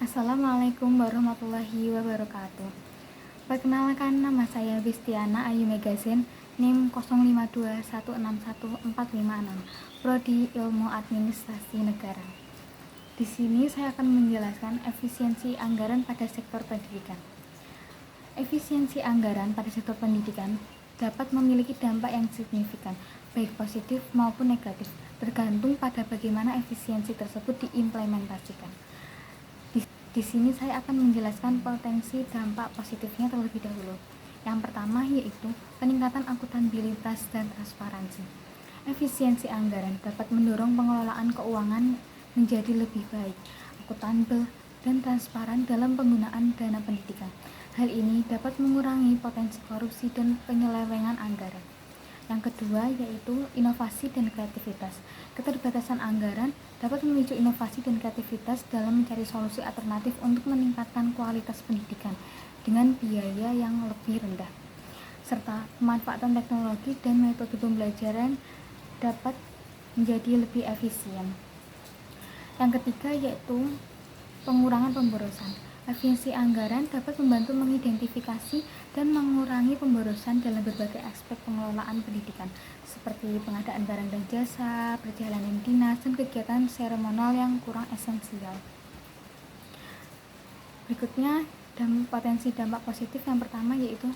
Assalamualaikum warahmatullahi wabarakatuh. Perkenalkan, nama saya Bistiana Ayu Megazen, NIM 02161456, Prodi Ilmu Administrasi Negara. Di sini saya akan menjelaskan efisiensi anggaran pada sektor pendidikan. Efisiensi anggaran pada sektor pendidikan dapat memiliki dampak yang signifikan, baik positif maupun negatif, tergantung pada bagaimana efisiensi tersebut diimplementasikan. Di sini saya akan menjelaskan potensi dampak positifnya terlebih dahulu. Yang pertama yaitu peningkatan akuntabilitas dan transparansi. Efisiensi anggaran dapat mendorong pengelolaan keuangan menjadi lebih baik, akuntabel, dan transparan dalam penggunaan dana pendidikan. Hal ini dapat mengurangi potensi korupsi dan penyelewengan anggaran. Yang kedua yaitu inovasi dan kreativitas. Keterbatasan anggaran dapat memicu inovasi dan kreativitas dalam mencari solusi alternatif untuk meningkatkan kualitas pendidikan dengan biaya yang lebih rendah, serta pemanfaatan teknologi dan metode pembelajaran dapat menjadi lebih efisien. Yang ketiga yaitu pengurangan pemborosan. Efisiensi anggaran dapat membantu mengidentifikasi dan mengurangi pemborosan dalam berbagai aspek pengelolaan pendidikan, seperti pengadaan barang dan jasa, perjalanan dinas, dan kegiatan seremonial yang kurang esensial. Berikutnya, potensi dampak positif yang pertama yaitu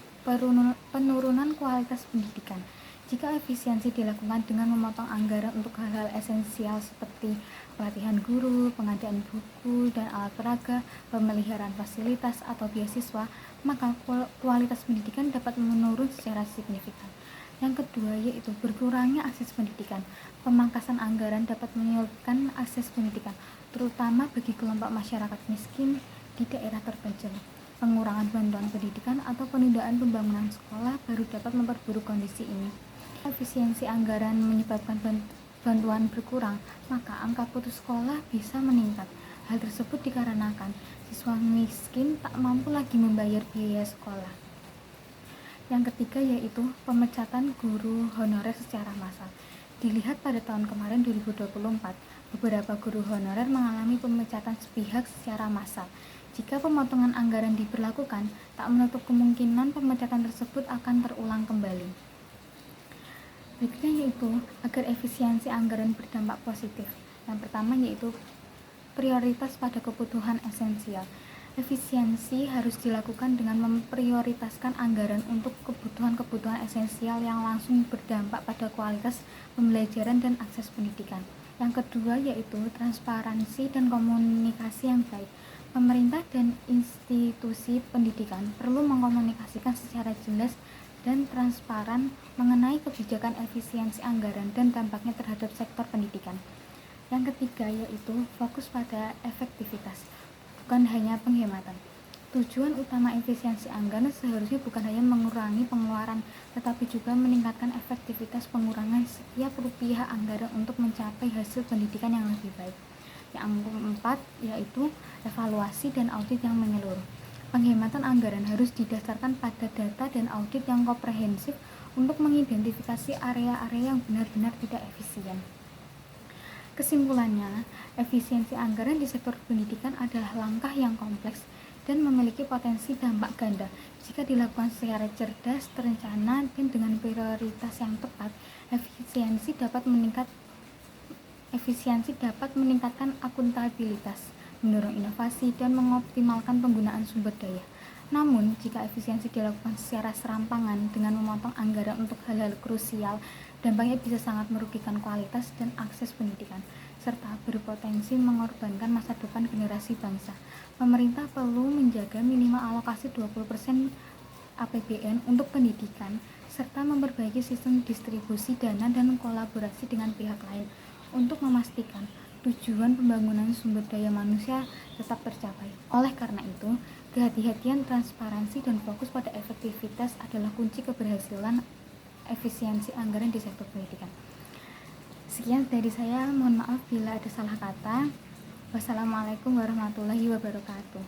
penurunan kualitas pendidikan. Jika efisiensi dilakukan dengan memotong anggaran untuk hal-hal esensial seperti pelatihan guru, pengadaan buku dan alat peraga, pemeliharaan fasilitas atau beasiswa, maka kualitas pendidikan dapat menurun secara signifikan. Yang kedua yaitu berkurangnya akses pendidikan. Pemangkasan anggaran dapat menyulitkan akses pendidikan, terutama bagi kelompok masyarakat miskin di daerah terpencil. Pengurangan bantuan pendidikan atau penundaan pembangunan sekolah baru dapat memperburuk kondisi ini. Efisiensi anggaran menyebabkan bantuan berkurang, maka angka putus sekolah bisa meningkat. Hal tersebut dikarenakan siswa miskin tak mampu lagi membayar biaya sekolah. Yang ketiga yaitu pemecatan guru honorer secara massal. Dilihat pada tahun kemarin 2024, beberapa guru honorer mengalami pemecatan sepihak secara massal. Jika pemotongan anggaran diberlakukan, tak menutup kemungkinan pemecatan tersebut akan terulang kembali. Berikutnya yaitu agar efisiensi anggaran berdampak positif. Yang pertama yaitu prioritas pada kebutuhan esensial. Efisiensi harus dilakukan dengan memprioritaskan anggaran untuk kebutuhan-kebutuhan esensial yang langsung berdampak pada kualitas pembelajaran dan akses pendidikan. Yang kedua yaitu transparansi dan komunikasi yang baik. Pemerintah dan institusi pendidikan perlu mengkomunikasikan secara jelas dan transparan mengenai kebijakan efisiensi anggaran dan dampaknya terhadap sektor pendidikan. Yang ketiga yaitu fokus pada efektivitas, bukan hanya penghematan. Tujuan utama efisiensi anggaran seharusnya bukan hanya mengurangi pengeluaran, tetapi juga meningkatkan efektivitas pengurangan setiap rupiah anggaran untuk mencapai hasil pendidikan yang lebih baik. Yang keempat yaitu evaluasi dan audit yang menyeluruh. Penghematan anggaran harus didasarkan pada data dan audit yang komprehensif untuk mengidentifikasi area-area yang benar-benar tidak efisien. Kesimpulannya, efisiensi anggaran di sektor pendidikan adalah langkah yang kompleks dan memiliki potensi dampak ganda. Jika dilakukan secara cerdas, terencana, dan dengan prioritas yang tepat, efisiensi dapat meningkatkan akuntabilitas, mendorong inovasi, dan mengoptimalkan penggunaan sumber daya. Namun, jika efisiensi dilakukan secara serampangan dengan memotong anggaran untuk hal-hal krusial, dampaknya bisa sangat merugikan kualitas dan akses pendidikan, serta berpotensi mengorbankan masa depan generasi bangsa. Pemerintah perlu menjaga minimal alokasi 20% APBN untuk pendidikan, serta memperbaiki sistem distribusi dana dan kolaborasi dengan pihak lain untuk memastikan tujuan pembangunan sumber daya manusia tetap tercapai. Oleh karena itu, kehati-hatian, transparansi, dan fokus pada efektivitas adalah kunci keberhasilan efisiensi anggaran di sektor pendidikan. Sekian dari saya, mohon maaf bila ada salah kata. Wassalamualaikum warahmatullahi wabarakatuh.